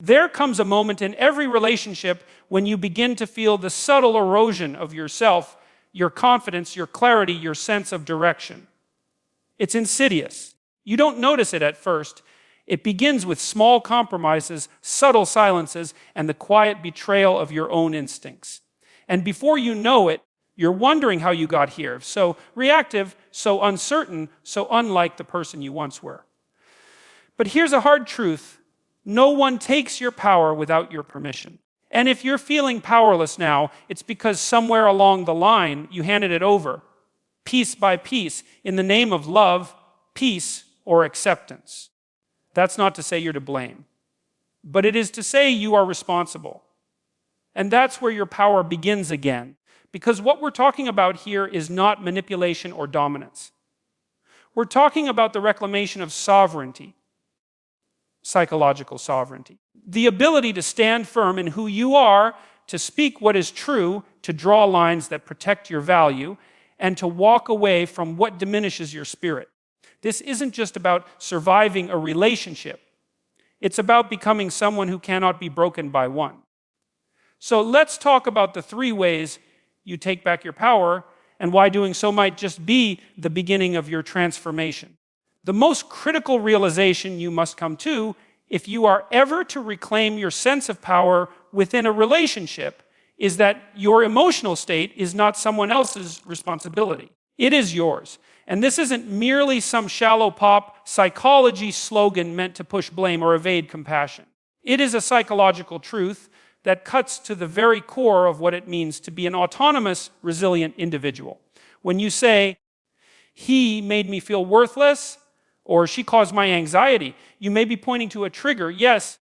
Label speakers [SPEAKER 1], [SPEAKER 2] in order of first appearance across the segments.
[SPEAKER 1] There comes a moment in every relationship when you begin to feel the subtle erosion of yourself, your confidence, your clarity, your sense of direction. It's insidious. You don't notice it at first. It begins with small compromises, subtle silences, and the quiet betrayal of your own instincts. And before you know it, you're wondering how you got here. So reactive, so uncertain, so unlike the person you once were. But here's a hard truth. No one takes your power without your permission. And if you're feeling powerless now, it's because somewhere along the line you handed it over, piece by piece, in the name of love, peace, or acceptance. That's not to say you're to blame, but it is to say you are responsible. And that's where your power begins again, because what we're talking about here is not manipulation or dominance. We're talking about the reclamation of sovereignty, psychological sovereignty. The ability to stand firm in who you are, to speak what is true, to draw lines that protect your value, and to walk away from what diminishes your spirit. This isn't just about surviving a relationship. It's about becoming someone who cannot be broken by one. So let's talk about the 3 ways you take back your power and why doing so might just be the beginning of your transformation. The most critical realization you must come to if you are ever to reclaim your sense of power within a relationship is that your emotional state is not someone else's responsibility. It is yours. And this isn't merely some shallow pop psychology slogan meant to push blame or evade compassion. It is a psychological truth that cuts to the very core of what it means to be an autonomous, resilient individual. When you say, he made me feel worthless, or she caused my anxiety, you may be pointing to a trigger, yes,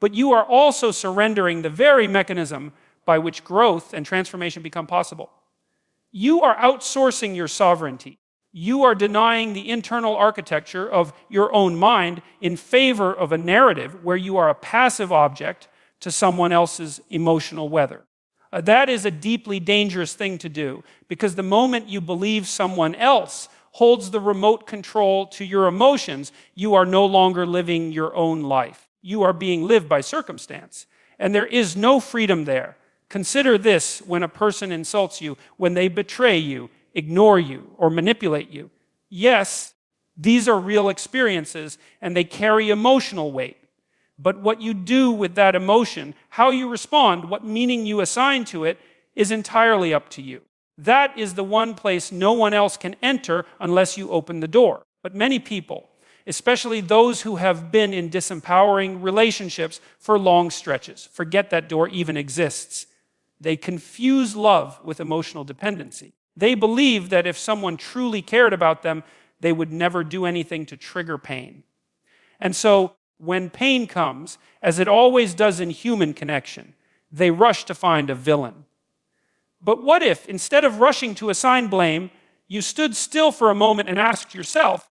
[SPEAKER 1] but you are also surrendering the very mechanism by which growth and transformation become possible. You are outsourcing your sovereignty. You are denying the internal architecture of your own mind in favor of a narrative where you are a passive object to someone else's emotional weather. That is a deeply dangerous thing to do, because the moment you believe someone else holds the remote control to your emotions, you are no longer living your own life. You are being lived by circumstance, and there is no freedom there. Consider this when a person insults you, when they betray you, ignore you, or manipulate you. Yes, these are real experiences, and they carry emotional weight. But what you do with that emotion, how you respond, what meaning you assign to it, is entirely up to you. That is the one place no one else can enter unless you open the door. But many people, especially those who have been in disempowering relationships for long stretches, forget that door even exists. They confuse love with emotional dependency. They believe that if someone truly cared about them, they would never do anything to trigger pain. And so, when pain comes, as it always does in human connection, they rush to find a villain. But what if, instead of rushing to assign blame, you stood still for a moment and asked yourself,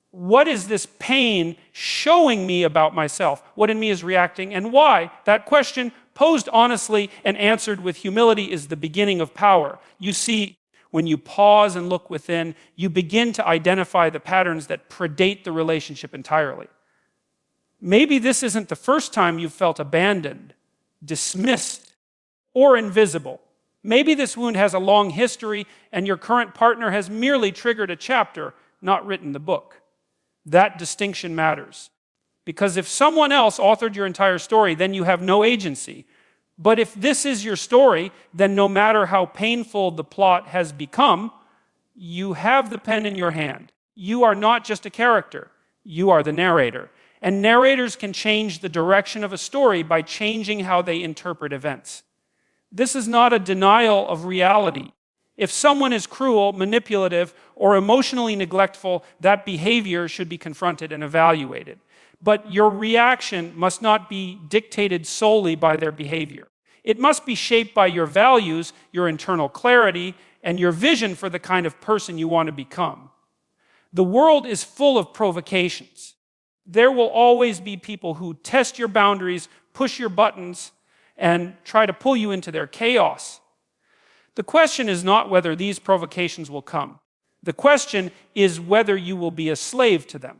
[SPEAKER 1] what is this pain showing me about myself? What in me is reacting, and why? That question, posed honestly and answered with humility, is the beginning of power. You see, when you pause and look within, you begin to identify the patterns that predate the relationship entirely. Maybe this isn't the first time you've felt abandoned, dismissed, or invisible. Maybe this wound has a long history and your current partner has merely triggered a chapter, not written the book. That distinction matters. Because if someone else authored your entire story, then you have no agency. But if this is your story, then no matter how painful the plot has become, you have the pen in your hand. You are not just a character. You are the narrator. And narrators can change the direction of a story by changing how they interpret events. This is not a denial of reality. If someone is cruel, manipulative, or emotionally neglectful, that behavior should be confronted and evaluated. But your reaction must not be dictated solely by their behavior. It must be shaped by your values, your internal clarity, and your vision for the kind of person you want to become. The world is full of provocations. There will always be people who test your boundaries, push your buttons, and try to pull you into their chaos. The question is not whether these provocations will come. The question is whether you will be a slave to them.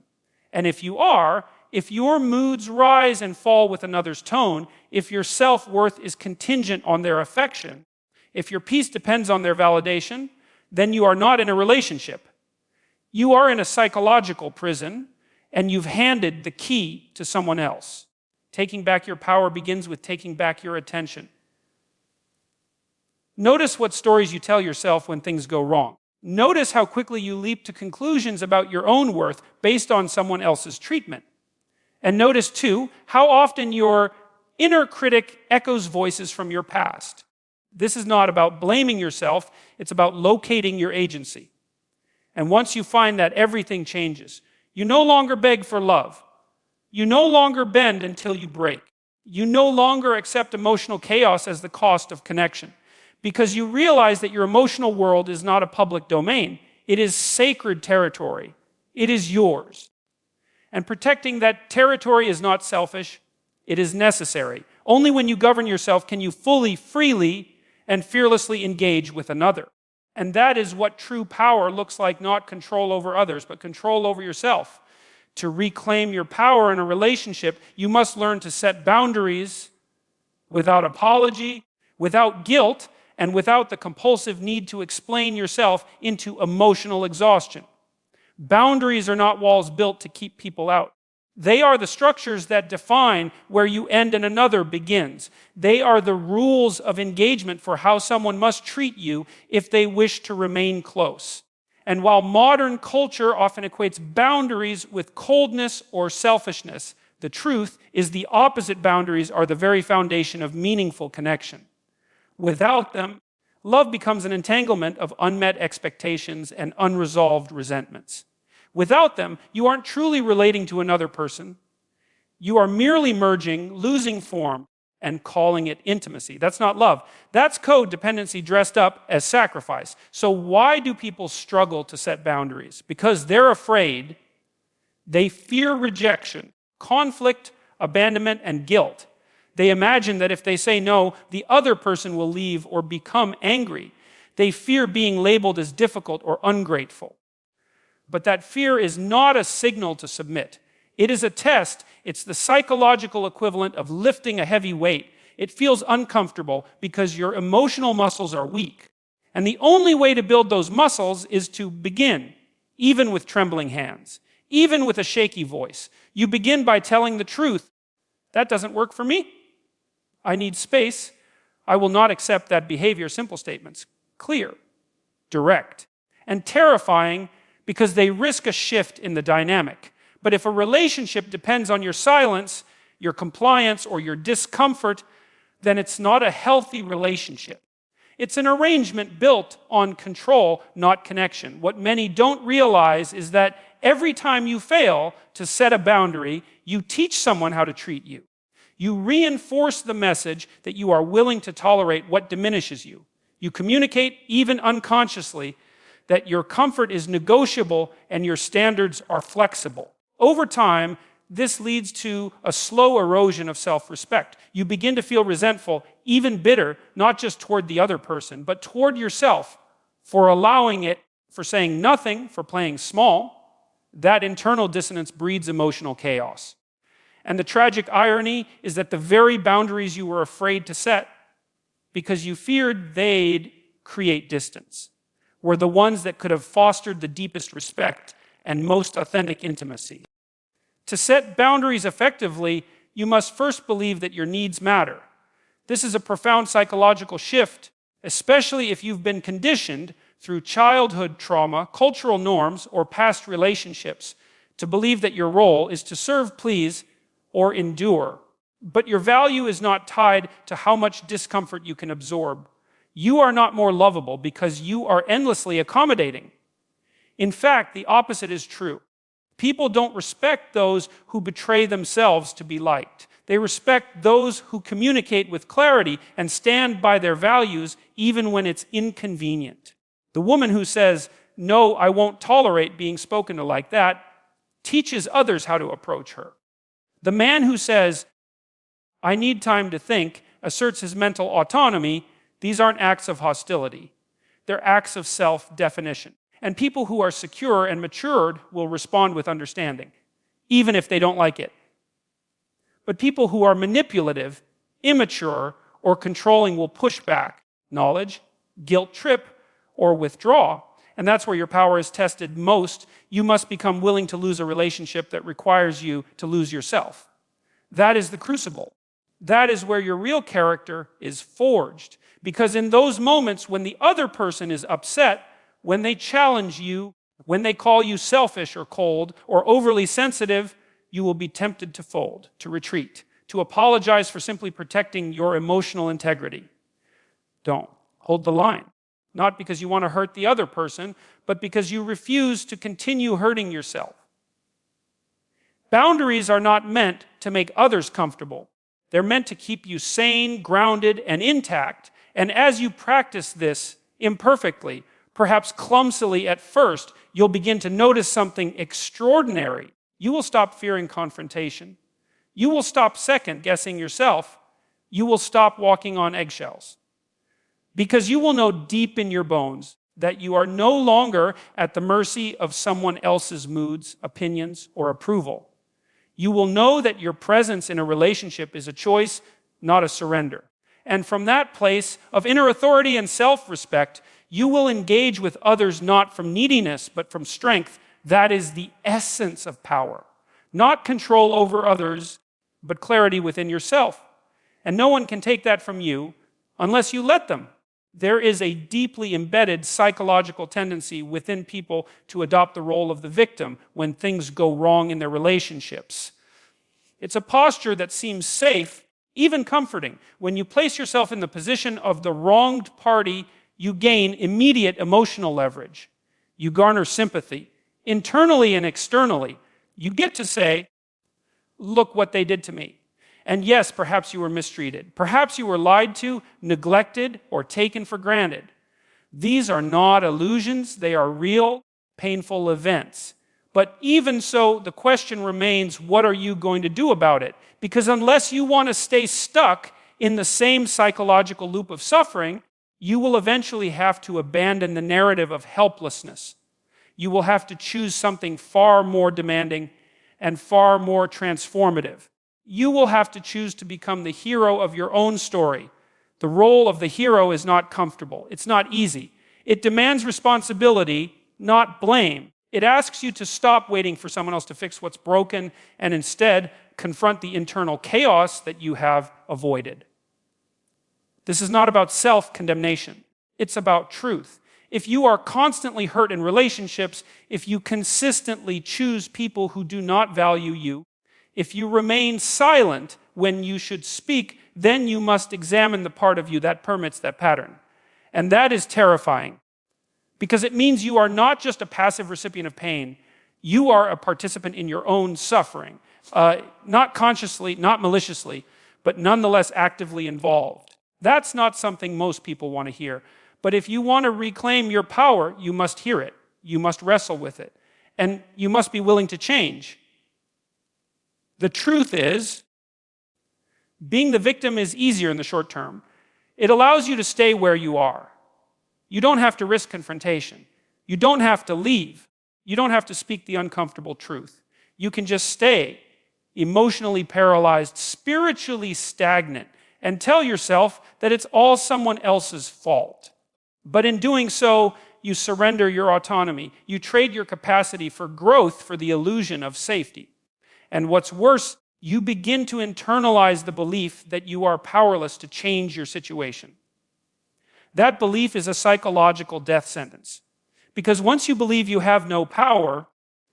[SPEAKER 1] And if you are, if your moods rise and fall with another's tone, if your self-worth is contingent on their affection, if your peace depends on their validation, then you are not in a relationship. You are in a psychological prison, and you've handed the key to someone else. Taking back your power begins with taking back your attention. Notice what stories you tell yourself when things go wrong. Notice how quickly you leap to conclusions about your own worth based on someone else's treatment. And notice, too, how often your inner critic echoes voices from your past. This is not about blaming yourself, it's about locating your agency. And once you find that, everything changes. You no longer beg for love. You no longer bend until you break. You no longer accept emotional chaos as the cost of connection, because you realize that your emotional world is not a public domain. It is sacred territory. It is yours. And protecting that territory is not selfish. It is necessary. Only when you govern yourself can you fully, freely, and fearlessly engage with another. And that is what true power looks like, not control over others, but control over yourself. To reclaim your power in a relationship, you must learn to set boundaries without apology, without guilt, and without the compulsive need to explain yourself into emotional exhaustion. Boundaries are not walls built to keep people out. They are the structures that define where you end and another begins. They are the rules of engagement for how someone must treat you if they wish to remain close. And while modern culture often equates boundaries with coldness or selfishness, the truth is the opposite boundaries are the very foundation of meaningful connection. Without them, love becomes an entanglement of unmet expectations and unresolved resentments. Without them, you aren't truly relating to another person. You are merely merging, losing form, and calling it intimacy. That's not love. That's codependency dressed up as sacrifice. So why do people struggle to set boundaries? Because they're afraid, they fear rejection, conflict, abandonment, and guilt. They imagine that if they say no, the other person will leave or become angry. They fear being labeled as difficult or ungrateful. But that fear is not a signal to submit. It is a test. It's the psychological equivalent of lifting a heavy weight. It feels uncomfortable because your emotional muscles are weak. And the only way to build those muscles is to begin, even with trembling hands, even with a shaky voice. You begin by telling the truth. That doesn't work for me. I need space. I will not accept that behavior. Simple statements. Clear, direct, and terrifying because they risk a shift in the dynamic. But if a relationship depends on your silence, your compliance, or your discomfort, then it's not a healthy relationship. It's an arrangement built on control, not connection. What many don't realize is that every time you fail to set a boundary, you teach someone how to treat you. You reinforce the message that you are willing to tolerate what diminishes you. You communicate, even unconsciously, that your comfort is negotiable and your standards are flexible. Over time, this leads to a slow erosion of self-respect. You begin to feel resentful, even bitter, not just toward the other person, but toward yourself for allowing it, for saying nothing, for playing small. That internal dissonance breeds emotional chaos. And the tragic irony is that the very boundaries you were afraid to set, because you feared they'd create distance, were the ones that could have fostered the deepest respect and most authentic intimacy. To set boundaries effectively, you must first believe that your needs matter. This is a profound psychological shift, especially if you've been conditioned through childhood trauma, cultural norms, or past relationships to believe that your role is to serve, please, or endure. But your value is not tied to how much discomfort you can absorb. You are not more lovable because you are endlessly accommodating. In fact, the opposite is true. People don't respect those who betray themselves to be liked. They respect those who communicate with clarity and stand by their values even when it's inconvenient. The woman who says, "No, I won't tolerate being spoken to like that," teaches others how to approach her. The man who says, "I need time to think," asserts his mental autonomy. These aren't acts of hostility. They're acts of self-definition. And people who are secure and matured will respond with understanding, even if they don't like it. But people who are manipulative, immature, or controlling will push back, knowledge, guilt trip, or withdraw. And that's where your power is tested most. You must become willing to lose a relationship that requires you to lose yourself. That is the crucible. That is where your real character is forged. Because in those moments when the other person is upset, when they challenge you, when they call you selfish or cold or overly sensitive, you will be tempted to fold, to retreat, to apologize for simply protecting your emotional integrity. Don't. Hold the line. Not because you want to hurt the other person, but because you refuse to continue hurting yourself. Boundaries are not meant to make others comfortable. They're meant to keep you sane, grounded, and intact. And as you practice this imperfectly, perhaps clumsily at first, you'll begin to notice something extraordinary. You will stop fearing confrontation. You will stop second-guessing yourself. You will stop walking on eggshells. Because you will know deep in your bones that you are no longer at the mercy of someone else's moods, opinions, or approval. You will know that your presence in a relationship is a choice, not a surrender. And from that place of inner authority and self-respect, you will engage with others not from neediness, but from strength. That is the essence of power. Not control over others, but clarity within yourself. And no one can take that from you unless you let them. There is a deeply embedded psychological tendency within people to adopt the role of the victim when things go wrong in their relationships. It's a posture that seems safe, even comforting. When you place yourself in the position of the wronged party, you gain immediate emotional leverage. You garner sympathy, internally and externally. You get to say, look what they did to me. And yes, perhaps you were mistreated. Perhaps you were lied to, neglected, or taken for granted. These are not illusions. They are real, painful events. But even so, the question remains, what are you going to do about it? Because unless you want to stay stuck in the same psychological loop of suffering, you will eventually have to abandon the narrative of helplessness. You will have to choose something far more demanding and far more transformative. You will have to choose to become the hero of your own story. The role of the hero is not comfortable. It's not easy. It demands responsibility, not blame. It asks you to stop waiting for someone else to fix what's broken and instead confront the internal chaos that you have avoided. This is not about self-condemnation. It's about truth. If you are constantly hurt in relationships, if you consistently choose people who do not value you, if you remain silent when you should speak, then you must examine the part of you that permits that pattern. And that is terrifying, because it means you are not just a passive recipient of pain, you are a participant in your own suffering. Not consciously, not maliciously, but nonetheless actively involved. That's not something most people want to hear. But if you want to reclaim your power, you must hear it. You must wrestle with it. And you must be willing to change. The truth is, being the victim is easier in the short term. It allows you to stay where you are. You don't have to risk confrontation. You don't have to leave. You don't have to speak the uncomfortable truth. You can just stay emotionally paralyzed, spiritually stagnant, and tell yourself that it's all someone else's fault. But in doing so, you surrender your autonomy. You trade your capacity for growth for the illusion of safety. And what's worse, you begin to internalize the belief that you are powerless to change your situation. That belief is a psychological death sentence. Because once you believe you have no power,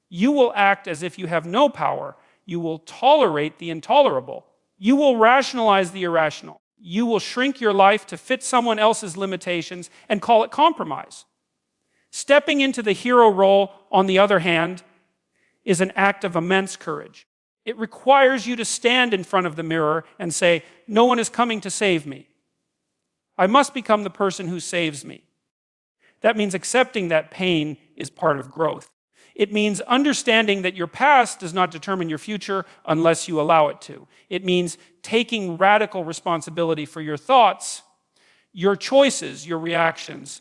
[SPEAKER 1] you will act as if you have no power. You will tolerate the intolerable. You will rationalize the irrational. You will shrink your life to fit someone else's limitations and call it compromise. Stepping into the hero role, on the other hand, is an act of immense courage. It requires you to stand in front of the mirror and say, no one is coming to save me. I must become the person who saves me. That means accepting that pain is part of growth. It means understanding that your past does not determine your future unless you allow it to. It means taking radical responsibility for your thoughts, your choices, your reactions,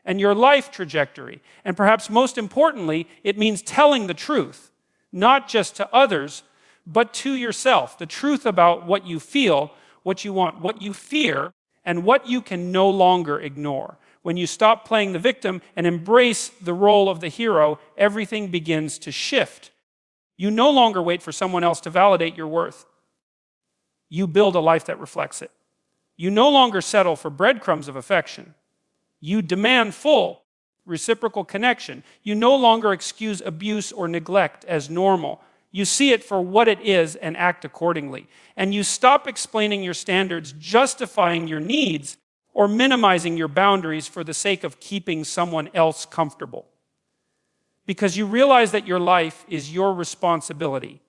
[SPEAKER 1] and your life trajectory. And perhaps most importantly, it means telling the truth, not just to others, but to yourself. The truth about what you feel, what you want, what you fear, and what you can no longer ignore. When you stop playing the victim and embrace the role of the hero, everything begins to shift. You no longer wait for someone else to validate your worth. You build a life that reflects it. You no longer settle for breadcrumbs of affection. You demand full, reciprocal connection. You no longer excuse abuse or neglect as normal. You see it for what it is and act accordingly. And you stop explaining your standards, justifying your needs, or minimizing your boundaries for the sake of keeping someone else comfortable. Because you realize that your life is your responsibility,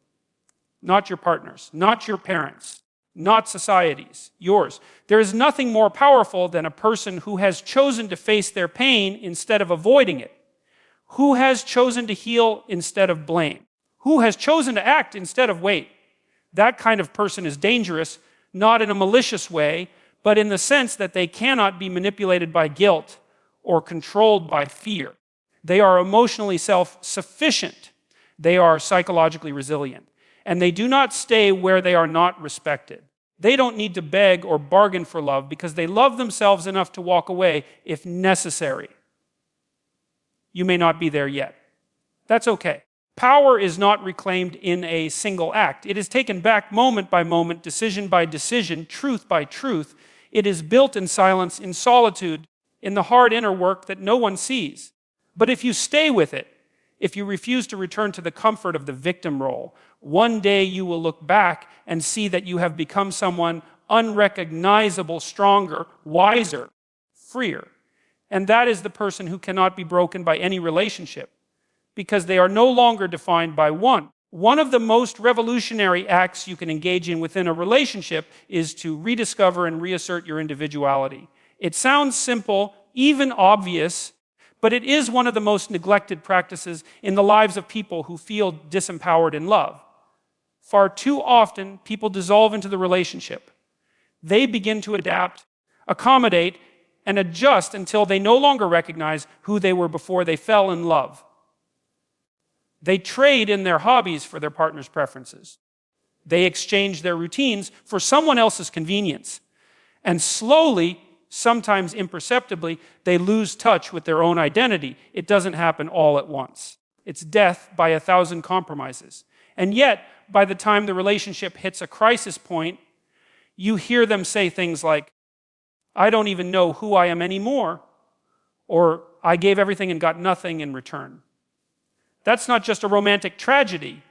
[SPEAKER 1] not your partner's, not your parents', not society's, yours. There is nothing more powerful than a person who has chosen to face their pain instead of avoiding it, who has chosen to heal instead of blame, who has chosen to act instead of wait. That kind of person is dangerous, not in a malicious way, but in the sense that they cannot be manipulated by guilt or controlled by fear. They are emotionally self-sufficient. They are psychologically resilient. And they do not stay where they are not respected. They don't need to beg or bargain for love because they love themselves enough to walk away if necessary. You may not be there yet. That's okay. Power is not reclaimed in a single act. It is taken back moment by moment, decision by decision, truth by truth. It is built in silence, in solitude, in the hard inner work that no one sees. But if you stay with it, if you refuse to return to the comfort of the victim role, one day you will look back and see that you have become someone unrecognizable, stronger, wiser, freer. And that is the person who cannot be broken by any relationship, because they are no longer defined by one. One of the most revolutionary acts you can engage in within a relationship is to rediscover and reassert your individuality. It sounds simple, even obvious, but it is one of the most neglected practices in the lives of people who feel disempowered in love. Far too often, people dissolve into the relationship. They begin to adapt, accommodate, and adjust until they no longer recognize who they were before they fell in love. They trade in their hobbies for their partner's preferences. They exchange their routines for someone else's convenience. And slowly, sometimes imperceptibly, they lose touch with their own identity. It doesn't happen all at once. It's death by 1,000 compromises. And yet, by the time the relationship hits a crisis point, you hear them say things like, "I don't even know who I am anymore," or "I gave everything and got nothing in return." That's not just a romantic tragedy,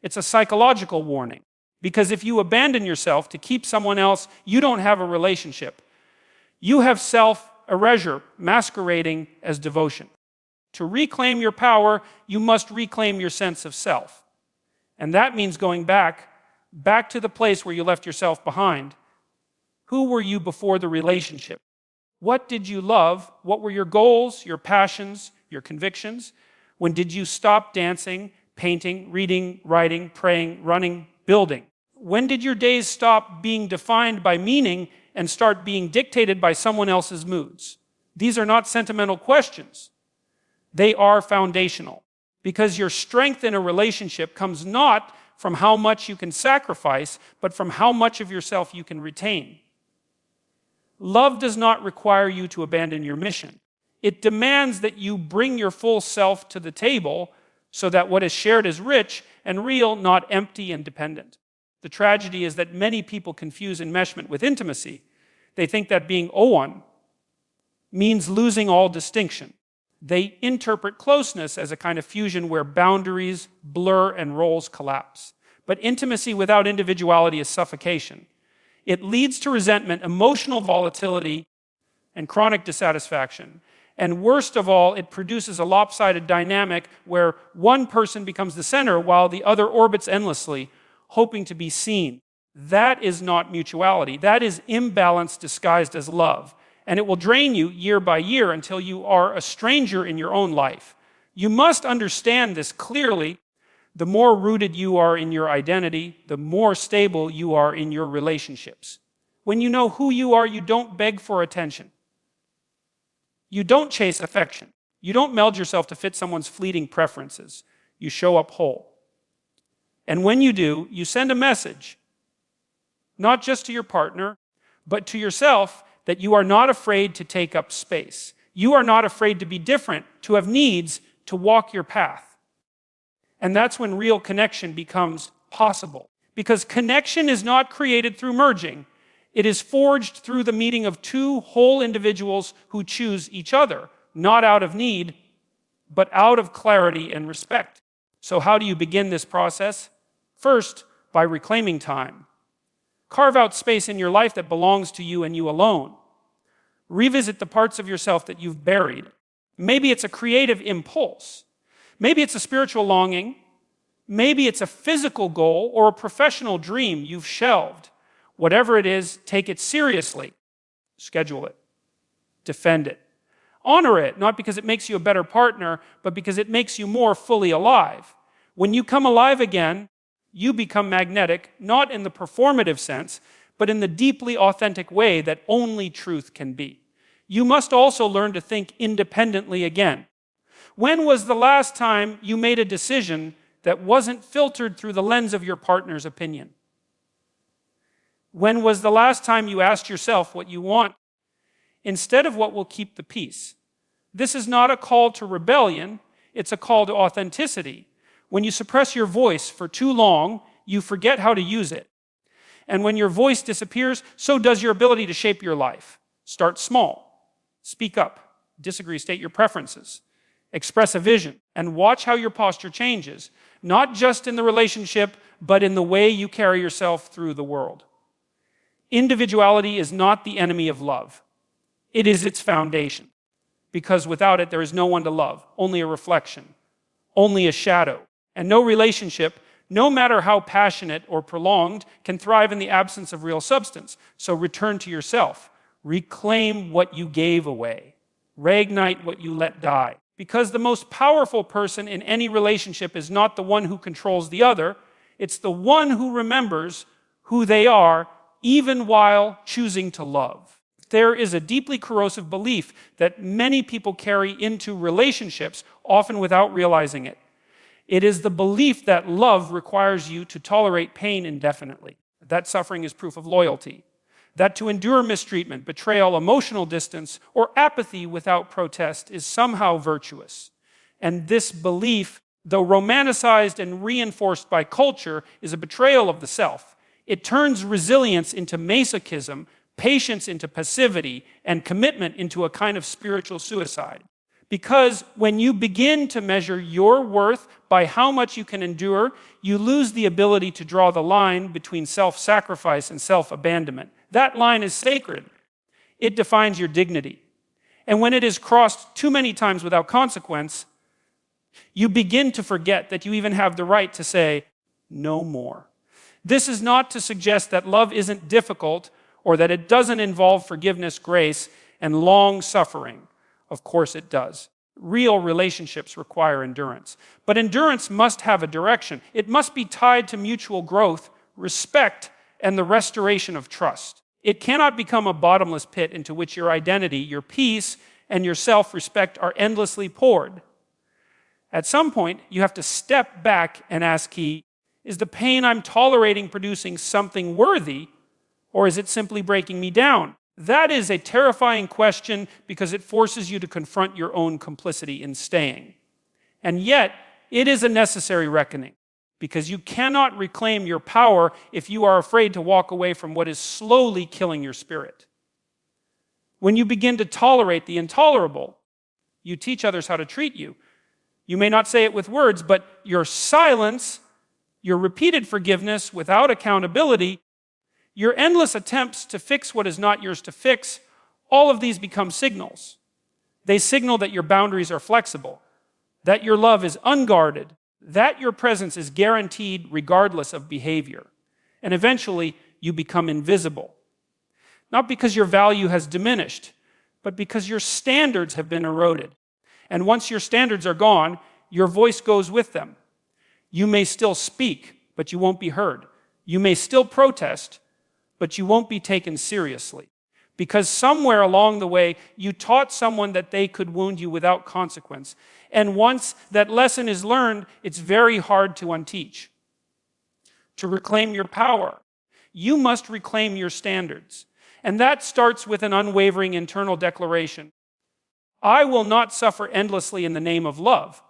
[SPEAKER 1] it's a psychological warning. Because if you abandon yourself to keep someone else, you don't have a relationship. You have self-erasure masquerading as devotion. To reclaim your power, you must reclaim your sense of self. And that means going back to the place where you left yourself behind. Who were you before the relationship? What did you love? What were your goals, your passions, your convictions? When did you stop dancing, painting, reading, writing, praying, running, building? When did your days stop being defined by meaning and start being dictated by someone else's moods? These are not sentimental questions. They are foundational. Because your strength in a relationship comes not from how much you can sacrifice, but from how much of yourself you can retain. Love does not require you to abandon your mission. It demands that you bring your full self to the table so that what is shared is rich and real, not empty and dependent. The tragedy is that many people confuse enmeshment with intimacy. They think that being Owan means losing all distinction. They interpret closeness as a kind of fusion where boundaries blur and roles collapse. But intimacy without individuality is suffocation. It leads to resentment, emotional volatility, and chronic dissatisfaction. And worst of all, it produces a lopsided dynamic where one person becomes the center while the other orbits endlessly, hoping to be seen. That is not mutuality. That is imbalance disguised as love. And it will drain you year by year until you are a stranger in your own life. You must understand this clearly. The more rooted you are in your identity, the more stable you are in your relationships. When you know who you are, you don't beg for attention. You don't chase affection. You don't meld yourself to fit someone's fleeting preferences. You show up whole. And when you do, you send a message, not just to your partner, but to yourself, that you are not afraid to take up space. You are not afraid to be different, to have needs, to walk your path. And that's when real connection becomes possible. Because connection is not created through merging. It is forged through the meeting of two whole individuals who choose each other, not out of need, but out of clarity and respect. So how do you begin this process? First, by reclaiming time. Carve out space in your life that belongs to you and you alone. Revisit the parts of yourself that you've buried. Maybe it's a creative impulse. Maybe it's a spiritual longing. Maybe it's a physical goal or a professional dream you've shelved. Whatever it is, take it seriously. Schedule it. Defend it. Honor it, not because it makes you a better partner, but because it makes you more fully alive. When you come alive again, you become magnetic, not in the performative sense, but in the deeply authentic way that only truth can be. You must also learn to think independently again. When was the last time you made a decision that wasn't filtered through the lens of your partner's opinion? When was the last time you asked yourself what you want instead of what will keep the peace? This is not a call to rebellion, it's a call to authenticity. When you suppress your voice for too long, you forget how to use it. And when your voice disappears, so does your ability to shape your life. Start small. Speak up. Disagree, state your preferences. Express a vision. And watch how your posture changes. Not just in the relationship, but in the way you carry yourself through the world. Individuality is not the enemy of love. It is its foundation. Because without it, there is no one to love. Only a reflection. Only a shadow. And no relationship, no matter how passionate or prolonged, can thrive in the absence of real substance. So return to yourself. Reclaim what you gave away. Reignite what you let die. Because the most powerful person in any relationship is not the one who controls the other. It's the one who remembers who they are, even while choosing to love. There is a deeply corrosive belief that many people carry into relationships, often without realizing it. It is the belief that love requires you to tolerate pain indefinitely. That suffering is proof of loyalty. That to endure mistreatment, betrayal, emotional distance, or apathy without protest is somehow virtuous. And this belief, though romanticized and reinforced by culture, is a betrayal of the self. It turns resilience into masochism, patience into passivity, and commitment into a kind of spiritual suicide. Because when you begin to measure your worth by how much you can endure, you lose the ability to draw the line between self-sacrifice and self-abandonment. That line is sacred. It defines your dignity. And when it is crossed too many times without consequence, you begin to forget that you even have the right to say, no more. This is not to suggest that love isn't difficult or that it doesn't involve forgiveness, grace, and long suffering. Of course it does. Real relationships require endurance. But endurance must have a direction. It must be tied to mutual growth, respect, and the restoration of trust. It cannot become a bottomless pit into which your identity, your peace, and your self-respect are endlessly poured. At some point, you have to step back and ask, is the pain I'm tolerating producing something worthy, or is it simply breaking me down? That is a terrifying question because it forces you to confront your own complicity in staying. And yet, it is a necessary reckoning because you cannot reclaim your power if you are afraid to walk away from what is slowly killing your spirit. When you begin to tolerate the intolerable, you teach others how to treat you. You may not say it with words, but your silence, your repeated forgiveness without accountability, your endless attempts to fix what is not yours to fix, all of these become signals. They signal that your boundaries are flexible, that your love is unguarded, that your presence is guaranteed regardless of behavior. And eventually, you become invisible. Not because your value has diminished, but because your standards have been eroded. And once your standards are gone, your voice goes with them. You may still speak, but you won't be heard. You may still protest, but you won't be taken seriously. Because somewhere along the way, you taught someone that they could wound you without consequence. And once that lesson is learned, it's very hard to unteach. to reclaim your power. You must reclaim your standards. And that starts with an unwavering internal declaration. I will not suffer endlessly in the name of love.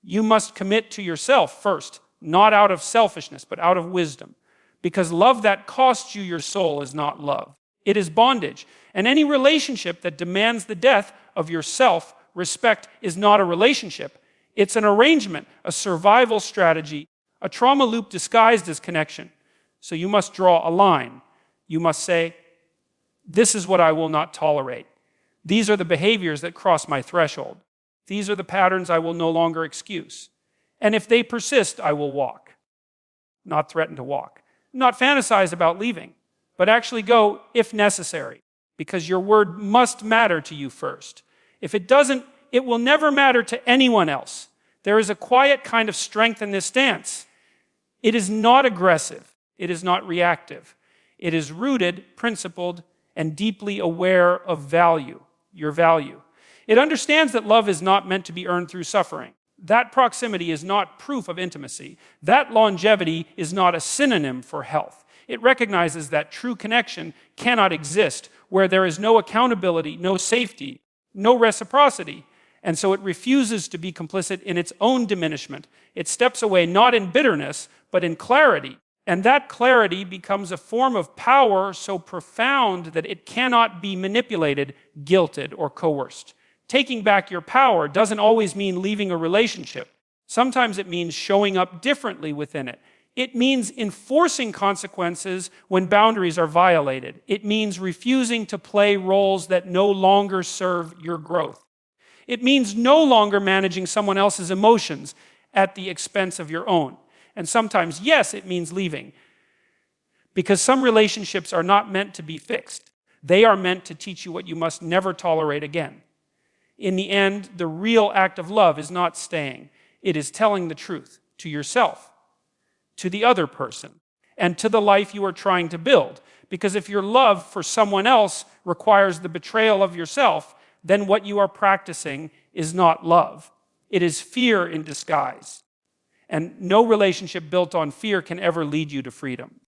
[SPEAKER 1] You must commit to yourself first, not out of selfishness, but out of wisdom. Because love that costs you your soul is not love. It is bondage. And any relationship that demands the death of your self-respect is not a relationship. It's an arrangement, a survival strategy, a trauma loop disguised as connection. So you must draw a line. You must say, this is what I will not tolerate. These are the behaviors that cross my threshold. These are the patterns I will no longer excuse. And if they persist, I will walk. Not threaten to walk. Not fantasize about leaving, but actually go if necessary, because your word must matter to you first. If it doesn't, it will never matter to anyone else. There is a quiet kind of strength in this stance. It is not aggressive. It is not reactive. It is rooted, principled, and deeply aware of value, your value. It understands that love is not meant to be earned through suffering. That proximity is not proof of intimacy. That longevity is not a synonym for health. It recognizes that true connection cannot exist where there is no accountability, no safety, no reciprocity. And so it refuses to be complicit in its own diminishment. It steps away not in bitterness, but in clarity. And that clarity becomes a form of power so profound that it cannot be manipulated, guilted, or coerced. Taking back your power doesn't always mean leaving a relationship. Sometimes it means showing up differently within it. It means enforcing consequences when boundaries are violated. It means refusing to play roles that no longer serve your growth. It means no longer managing someone else's emotions at the expense of your own. And sometimes, yes, it means leaving. Because some relationships are not meant to be fixed. They are meant to teach you what you must never tolerate again. In the end, the real act of love is not staying. It is telling the truth to yourself, to the other person, and to the life you are trying to build. Because if your love for someone else requires the betrayal of yourself, then what you are practicing is not love. It is fear in disguise. And no relationship built on fear can ever lead you to freedom.